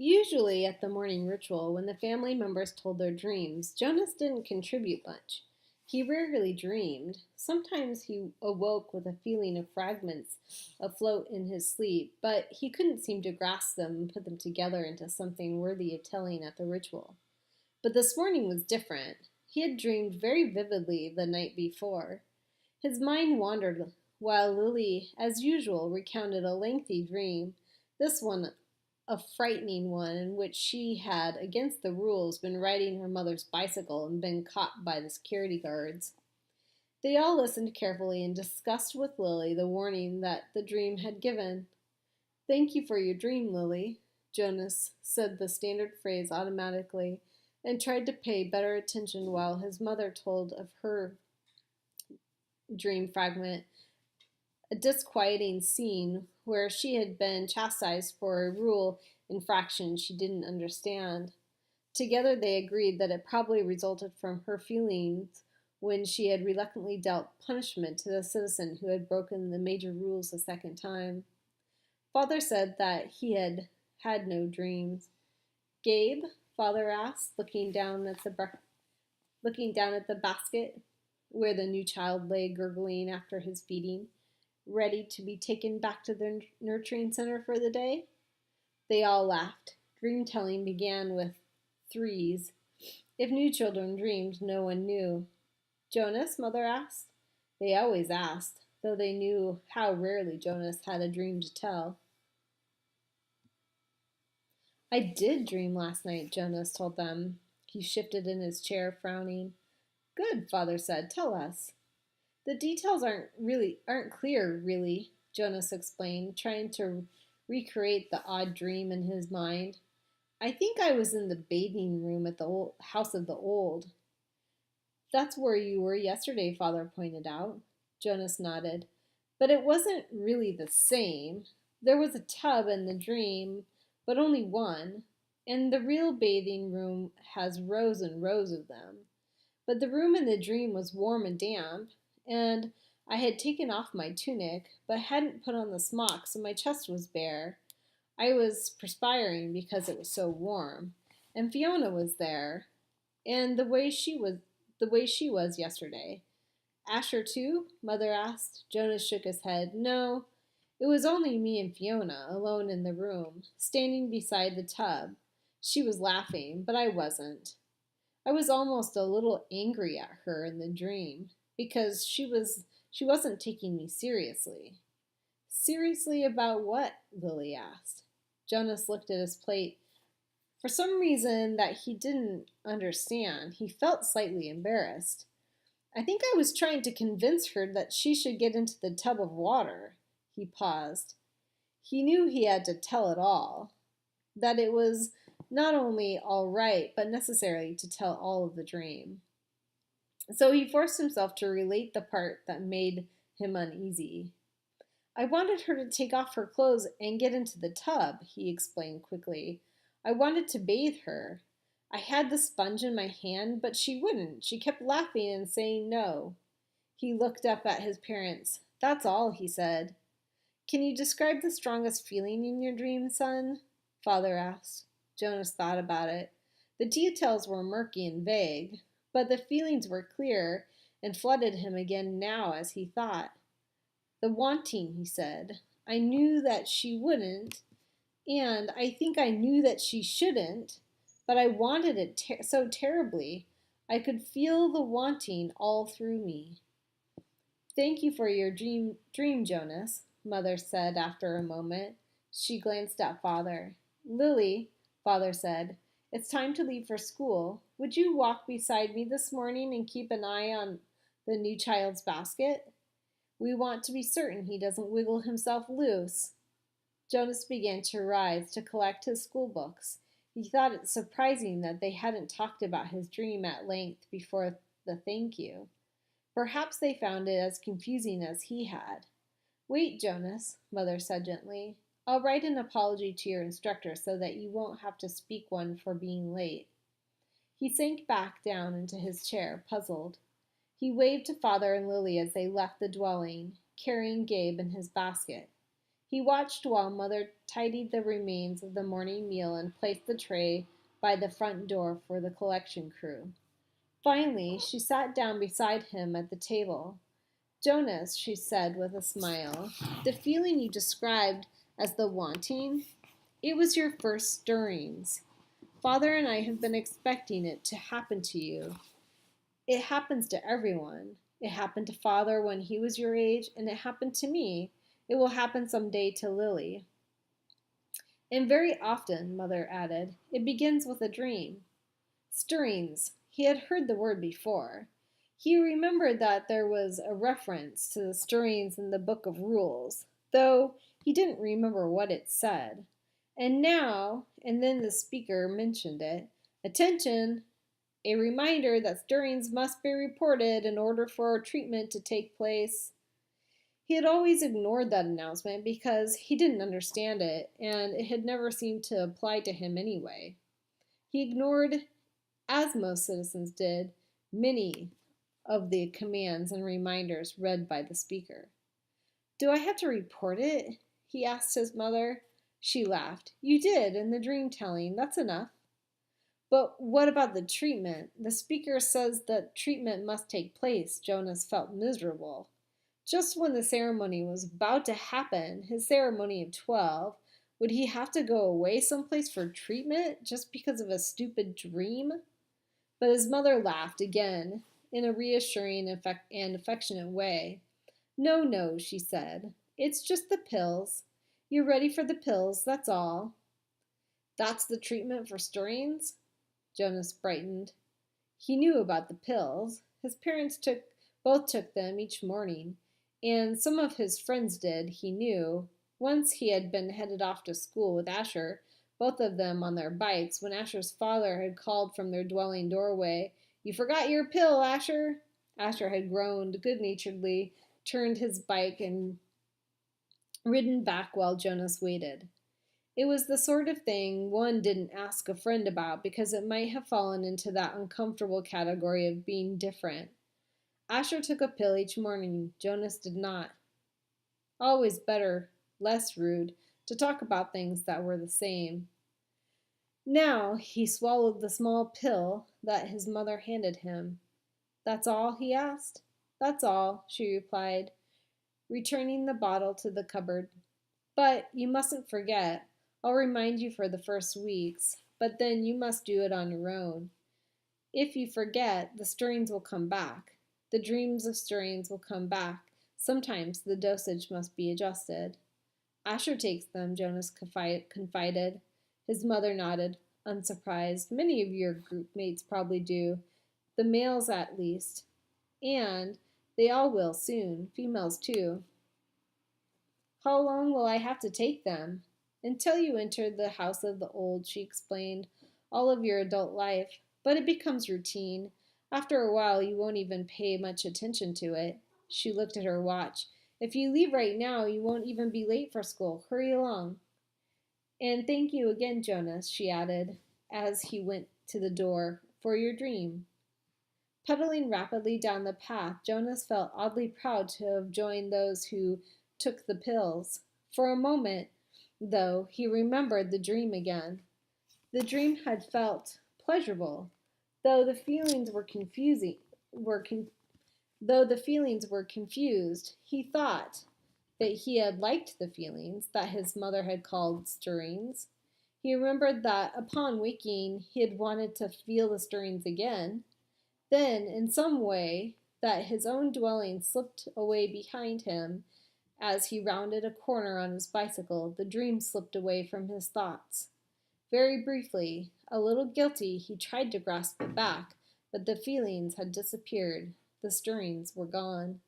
Usually at the morning ritual, when the family members told their dreams, Jonas didn't contribute much. He rarely dreamed. Sometimes he awoke with a feeling of fragments afloat in his sleep, but he couldn't seem to grasp them and put them together into something worthy of telling at the ritual. But this morning was different. He had dreamed very vividly the night before. His mind wandered while Lily, as usual, recounted a lengthy dream, this one a frightening one in which she had, against the rules, been riding her mother's bicycle and been caught by the security guards. They all listened carefully and discussed with Lily the warning that the dream had given. "Thank you for your dream, Lily," Jonas said the standard phrase automatically and tried to pay better attention while his mother told of her dream fragment, a disquieting scene where she had been chastised for a rule infraction she didn't understand. Together they agreed that it probably resulted from her feelings when she had reluctantly dealt punishment to the citizen who had broken the major rules a second time. Father said that he had had no dreams. "Gabe?" Father asked, looking down at the basket where the new child lay gurgling after his beating, ready to be taken back to the nurturing center for the day. They all laughed. Dream telling began with threes. If new children dreamed, no one knew. "Jonas?" Mother asked. They always asked, though they knew how rarely Jonas had a dream to tell. "I did dream last night," Jonas told them. He shifted in his chair, frowning. "Good," Father said. "Tell us." "The details aren't clear, really," Jonas explained, trying to recreate the odd dream in his mind. "I think I was in the bathing room at the House of the Old." "That's where you were yesterday," Father pointed out. Jonas nodded. "But it wasn't really the same. There was a tub in the dream, but only one. And the real bathing room has rows and rows of them. But the room in the dream was warm and damp, and I had taken off my tunic, but hadn't put on the smock, so my chest was bare. I was perspiring because it was so warm. And Fiona was there, and the way she was yesterday." "Asher too?" Mother asked. Jonas shook his head. "No, it was only me and Fiona, alone in the room, standing beside the tub. She was laughing, but I wasn't. I was almost a little angry at her in the dream, because she wasn't taking me seriously." "Seriously about what?" Lily asked. Jonas looked at his plate. For some reason that he didn't understand, he felt slightly embarrassed. "I think I was trying to convince her that she should get into the tub of water." He paused. He knew he had to tell it all, that it was not only all right, but necessary to tell all of the dream. So he forced himself to relate the part that made him uneasy. "I wanted her to take off her clothes and get into the tub," he explained quickly. "I wanted to bathe her. I had the sponge in my hand, but she wouldn't. She kept laughing and saying no." He looked up at his parents. "That's all," he said. "Can you describe the strongest feeling in your dream, son?" Father asked. Jonas thought about it. The details were murky and vague, but the feelings were clear and flooded him again now as he thought. "The wanting," he said. "I knew that she wouldn't, and I think I knew that she shouldn't, but I wanted it so terribly. I could feel the wanting all through me." "Thank you for your dream, Jonas," Mother said after a moment. She glanced at Father. "Lily," Father said, "it's time to leave for school. Would you walk beside me this morning and keep an eye on the new child's basket? We want to be certain he doesn't wiggle himself loose." Jonas began to rise to collect his school books. He thought it surprising that they hadn't talked about his dream at length before the thank you. Perhaps they found it as confusing as he had. "Wait, Jonas," Mother said gently. "I'll write an apology to your instructor so that you won't have to speak one for being late." He sank back down into his chair, puzzled. He waved to Father and Lily as they left the dwelling, carrying Gabe in his basket. He watched while Mother tidied the remains of the morning meal and placed the tray by the front door for the collection crew. Finally, she sat down beside him at the table. Jonas, she said with a smile, the feeling you described as the wanting, it was your first stirrings. Father and I have been expecting it to happen to you. It happens to everyone. It happened to Father when he was your age, and it happened to me. It will happen someday to Lily. And very often, Mother added, it begins with a dream. Stirrings. He had heard the word before. He remembered that there was a reference to the stirrings in the Book of Rules, though he didn't remember what it said. And now, and then the speaker mentioned it, attention, a reminder that stirrings must be reported in order for treatment to take place. He had always ignored that announcement because he didn't understand it, and it had never seemed to apply to him anyway. He ignored, as most citizens did, many of the commands and reminders read by the speaker. Do I have to report it? He asked his mother. She laughed. You did in the dream telling. That's enough. But what about the treatment? The speaker says that treatment must take place. Jonas felt miserable. Just when the ceremony was about to happen, his ceremony of 12, would he have to go away someplace for treatment just because of a stupid dream? But his mother laughed again in a reassuring and affectionate way. No, no, she said. It's just the pills. You're ready for the pills, that's all. That's the treatment for stirrings? Jonas brightened. He knew about the pills. His parents both took them each morning, and some of his friends did, he knew. Once he had been headed off to school with Asher, both of them on their bikes, when Asher's father had called from their dwelling doorway, You forgot your pill, Asher. Asher had groaned good-naturedly, turned his bike, and ridden back while Jonas waited. It was the sort of thing one didn't ask a friend about because it might have fallen into that uncomfortable category of being different. Asher took a pill each morning. Jonas did not. Always better, less rude, to talk about things that were the same. Now he swallowed the small pill that his mother handed him. That's all? He asked. That's all, she replied, returning the bottle to the cupboard. But you mustn't forget. I'll remind you for the first weeks, but then you must do it on your own. If you forget, the stirrings will come back. The dreams of stirrings will come back. Sometimes the dosage must be adjusted. Asher takes them, Jonas confided. His mother nodded, unsurprised. Many of your group mates probably do. The males at least. And they all will soon. Females too. How long will I have to take them? Until you enter the house of the old, she explained, all of your adult life. But it becomes routine. After a while, you won't even pay much attention to it. She looked at her watch. If you leave right now, you won't even be late for school. Hurry along. And thank you again, Jonas, she added, as he went to the door, for your dream. Pedaling rapidly down the path, Jonas felt oddly proud to have joined those who took the pills. For a moment, though, he remembered the dream again. The dream had felt pleasurable, though the feelings were confused. He thought that he had liked the feelings that his mother had called stirrings. He remembered that upon waking he had wanted to feel the stirrings again. Then, in some way, that his own dwelling slipped away behind him as he rounded a corner on his bicycle, the dream slipped away from his thoughts. Very briefly, a little guilty, he tried to grasp it back, but the feelings had disappeared. The stirrings were gone.